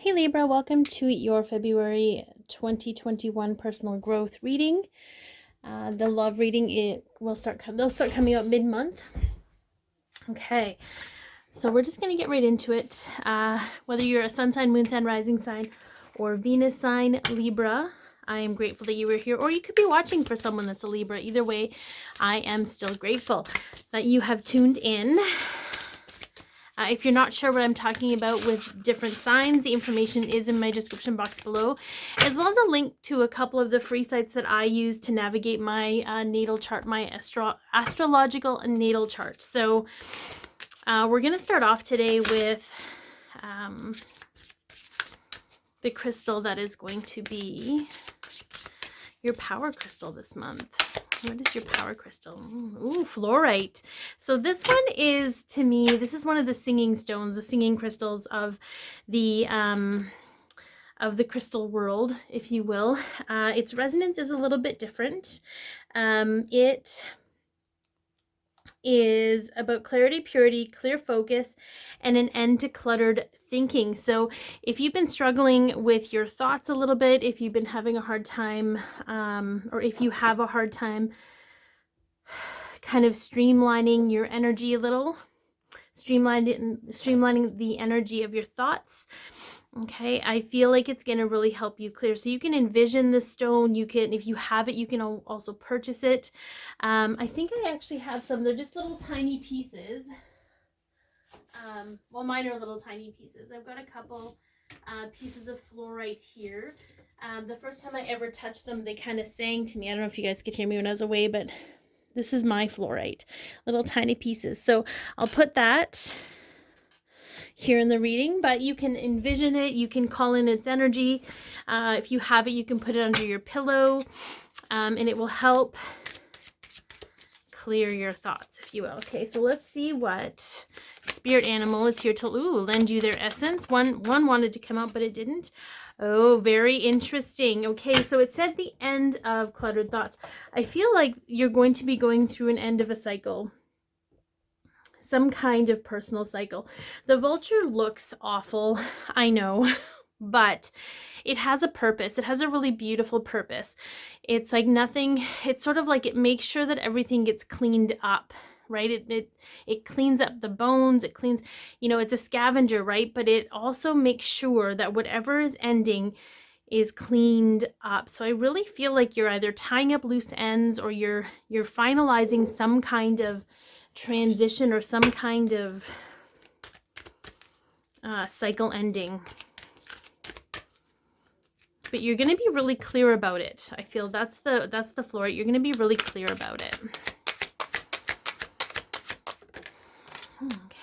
Hey Libra, welcome to your February 2021 personal growth reading. The love reading they'll start coming out mid-month. Okay, so we're just gonna get right into it. Whether you're a sun sign, moon sign, rising sign, or Venus sign, Libra, I am grateful that you were here, or you could be watching for someone that's a Libra. Either way, I am still grateful that you have tuned in. If you're not sure what I'm talking about with different signs, the information is in my description box below, as well as a link to a couple of the free sites that I use to navigate my natal chart, my astrological natal chart. So we're going to start off today with the crystal that is going to be your power crystal this month. What is your power crystal? Ooh, fluorite. So this one is, to me, this is one of the singing stones, the singing crystals of the crystal world, if you will. Its resonance is a little bit different. It is about clarity, purity, clear focus, and an end to cluttered thinking. So if you've been struggling with your thoughts a little bit, if you've been having a hard time, or if you have a hard time kind of streamlining your energy a little, streamlining the energy of your thoughts, okay, I feel like it's going to really help you clear. So you can envision the stone. You can, if you have it, you can also purchase it. I think I actually have some. They're just little tiny pieces. Well, mine are little tiny pieces. I've got a couple pieces of fluorite here. The first time I ever touched them, they kind of sang to me. I don't know if you guys could hear me when I was away, but this is my fluorite, little tiny pieces. So I'll put that here in the reading, but you can envision it. You can call in its energy. If you have it, you can put it under your pillow, and it will help clear your thoughts, if you will. Okay, so let's see what spirit animal is here to lend you their essence. One wanted to come out, but it didn't. Oh, very interesting. Okay, so it said the end of cluttered thoughts. I feel like you're going to be going through an end of a cycle, some kind of personal cycle. The vulture looks awful, I know, but it has a purpose. It has a really beautiful purpose. It's like nothing, it's sort of like it makes sure that everything gets cleaned up, right? It cleans up the bones, it cleans, it's a scavenger, right? But it also makes sure that whatever is ending is cleaned up. So I really feel like you're either tying up loose ends, or you're finalizing some kind of transition, or some kind of cycle ending. But you're going to be really clear about it. I feel that's the fluorite. You're going to be really clear about it. Okay.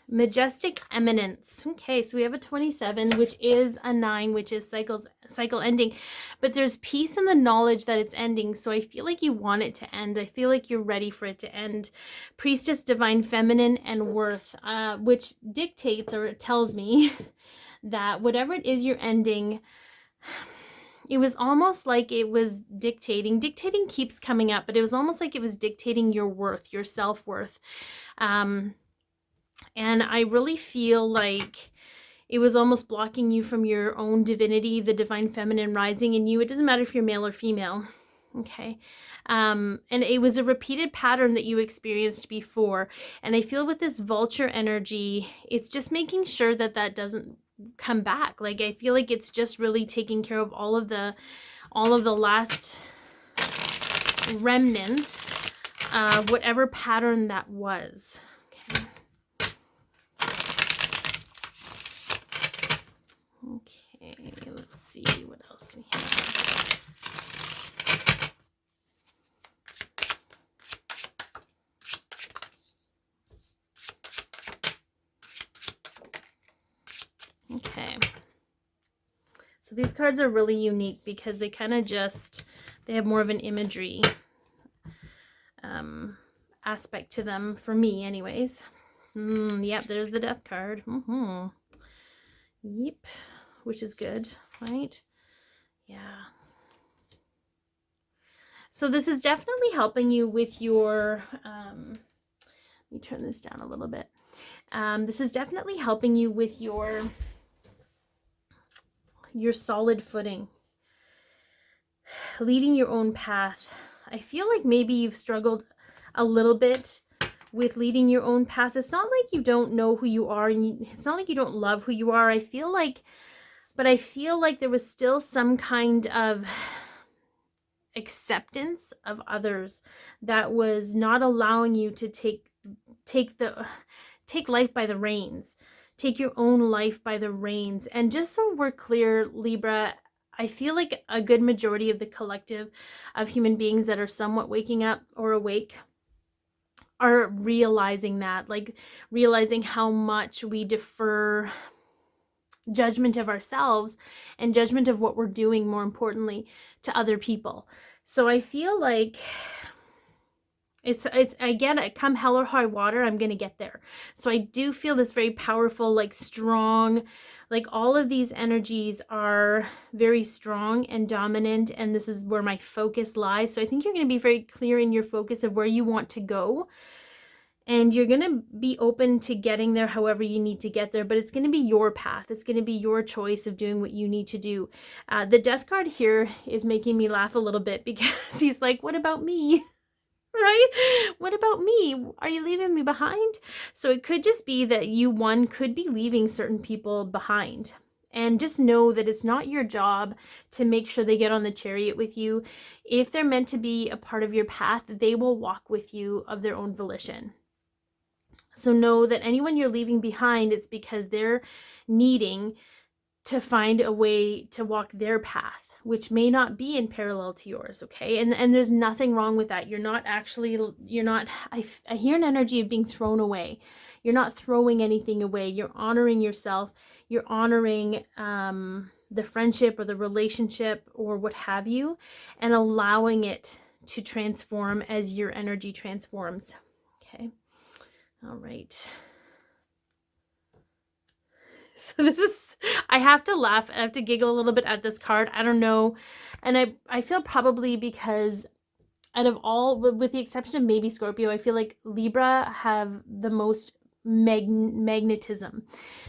Majestic eminence. Okay, so we have a 27, which is a 9, which is cycle ending. But there's peace in the knowledge that it's ending. So I feel like you want it to end. I feel like you're ready for it to end. Priestess, divine feminine, and worth, which dictates, or it tells me that whatever it is you're ending, it was almost like it was dictating keeps coming up, but it was almost like it was dictating your worth, your self-worth. And I really feel like it was almost blocking you from your own divinity, the divine feminine rising in you. It doesn't matter if you're male or female. Okay. And it was a repeated pattern that you experienced before. And I feel with this vulture energy, it's just making sure that that doesn't come back. Like, I feel like it's just really taking care of all of the last remnants of whatever pattern that was. Okay, let's see what else we have. Okay. So these cards are really unique because they kind of they have more of an imagery aspect to them, for me anyways. Yep, there's the death card. Yep, which is good, right? Yeah. So this is definitely helping you with your, let me turn this down a little bit. This is definitely helping you with your your solid footing, leading your own path. I feel like maybe you've struggled a little bit with leading your own path. It's not like you don't know who you are, and it's not like you don't love who you are. I feel like there was still some kind of acceptance of others that was not allowing you to take life by the reins, take your own life by the reins. And just so we're clear, Libra, I feel like a good majority of the collective of human beings that are somewhat waking up or awake are realizing that, like realizing how much we defer judgment of ourselves and judgment of what we're doing, more importantly, to other people. So I feel like it's again, come hell or high water, I'm gonna get there. So I do feel this very powerful, like strong, like all of these energies are very strong and dominant, and this is where my focus lies. So I think you're going to be very clear in your focus of where you want to go, and you're going to be open to getting there however you need to get there, but it's going to be your path. It's going to be your choice of doing what you need to do. The death card here is making me laugh a little bit because he's like, what about me? Right? What about me? Are you leaving me behind? So it could just be that you, could be leaving certain people behind. And just know that it's not your job to make sure they get on the chariot with you. If they're meant to be a part of your path, they will walk with you of their own volition. So know that anyone you're leaving behind, it's because they're needing to find a way to walk their path, which may not be in parallel to yours, okay? And there's nothing wrong with that. I hear an energy of being thrown away. You're not throwing anything away. You're honoring yourself. You're honoring the friendship or the relationship or what have you, and allowing it to transform as your energy transforms, okay? All right. So this is, I have to laugh. I have to giggle a little bit at this card. I don't know. And I feel probably because out of all, with the exception of maybe Scorpio, I feel like Libra have the most magnetism.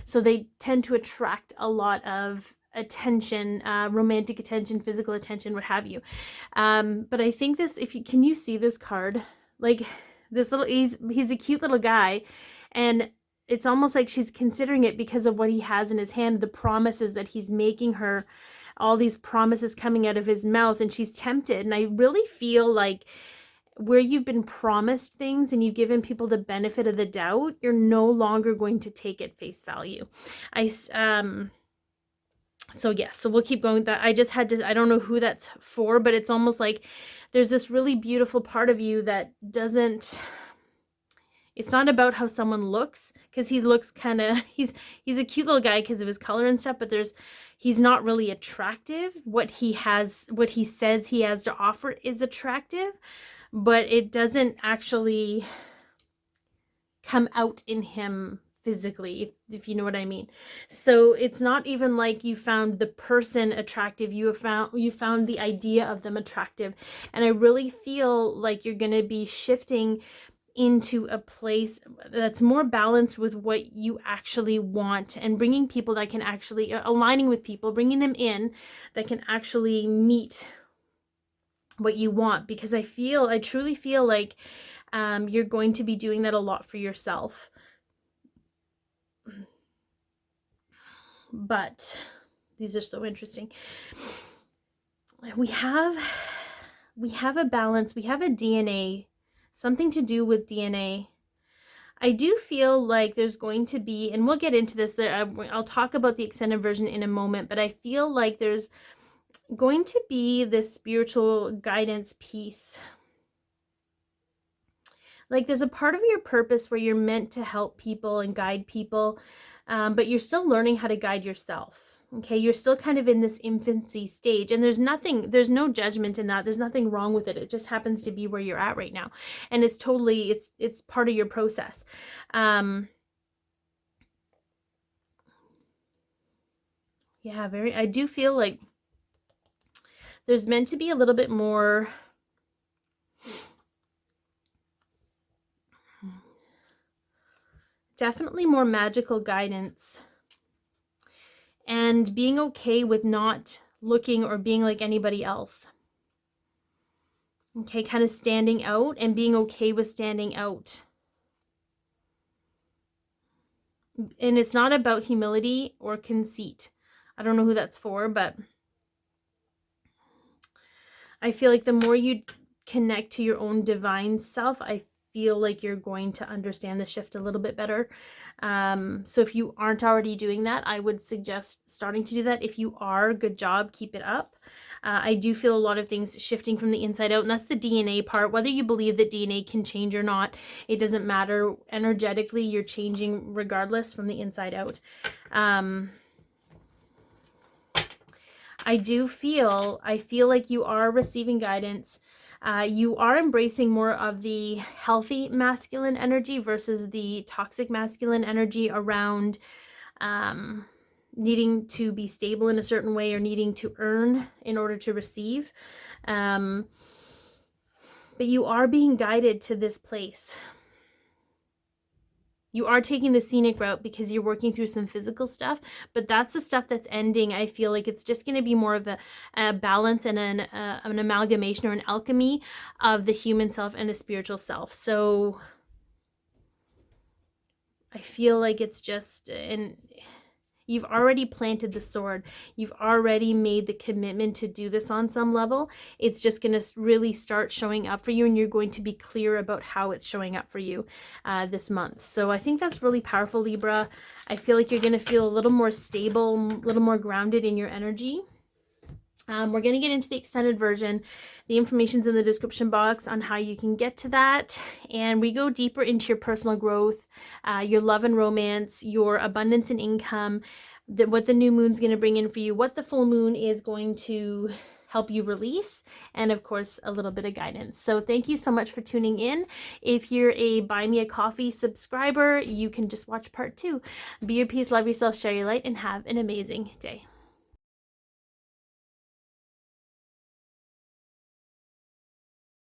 So they tend to attract a lot of attention, romantic attention, physical attention, what have you. But I think this, can you see this card? Like this little, he's a cute little guy, and it's almost like she's considering it because of what he has in his hand, the promises that he's making her, all these promises coming out of his mouth, and she's tempted. And I really feel like where you've been promised things and you've given people the benefit of the doubt, you're no longer going to take it face value. So yeah, so we'll keep going with that. I just had to, I don't know who that's for, but it's almost like there's this really beautiful part of you that doesn't, it's not about how someone looks, because he looks kind of, he's a cute little guy because of his color and stuff, but he's not really attractive. What he says he has to offer is attractive, but it doesn't actually come out in him physically, if you know what I mean. So it's not even like you found the person attractive, you found the idea of them attractive. And I really feel like you're going to be shifting into a place that's more balanced with what you actually want, and bringing people that can actually, aligning with people, bringing them in that can actually meet what you want. Because I truly feel like you're going to be doing that a lot for yourself. But these are so interesting. We have a balance. We have a DNA, something to do with DNA. I do feel like there's going to be, and we'll get into this, I'll talk about the extended version in a moment, but I feel like there's going to be this spiritual guidance piece. Like there's a part of your purpose where you're meant to help people and guide people, but you're still learning how to guide yourself. Okay, you're still kind of in this infancy stage, and there's no judgment in that. There's nothing wrong with it. It just happens to be where you're at right now. And it's totally, it's part of your process. Yeah, I do feel like there's meant to be a little bit more, definitely more magical guidance. and being okay with not looking or being like anybody else. Okay, kind of standing out and being okay with standing out. And it's not about humility or conceit. I don't know who that's for, but I feel like the more you connect to your own divine self, I feel like you're going to understand the shift a little bit better. So if you aren't already doing that, I would suggest starting to do that. If you are, good job, keep it up. I do feel a lot of things shifting from the inside out, and that's the DNA part. Whether you believe that DNA can change or not, it doesn't matter. Energetically, you're changing regardless from the inside out. I feel like you are receiving guidance. You are embracing more of the healthy masculine energy versus the toxic masculine energy around needing to be stable in a certain way or needing to earn in order to receive. But you are being guided to this place. You are taking the scenic route because you're working through some physical stuff, but that's the stuff that's ending. I feel like it's just going to be more of a balance and an amalgamation or an alchemy of the human self and the spiritual self. So I feel like it's just, and you've already planted the sword. You've already made the commitment to do this on some level. It's just going to really start showing up for you, and you're going to be clear about how it's showing up for you this month. So I think that's really powerful, Libra. I feel like you're going to feel a little more stable, a little more grounded in your energy. We're going to get into the extended version. The information's in the description box on how you can get to that. And we go deeper into your personal growth, your love and romance, your abundance and income, what the new moon's going to bring in for you, what the full moon is going to help you release, and of course a little bit of guidance. So thank you so much for tuning in. If you're a Buy Me a Coffee subscriber, you can just watch part 2. Be your peace, love yourself, share your light, and have an amazing day.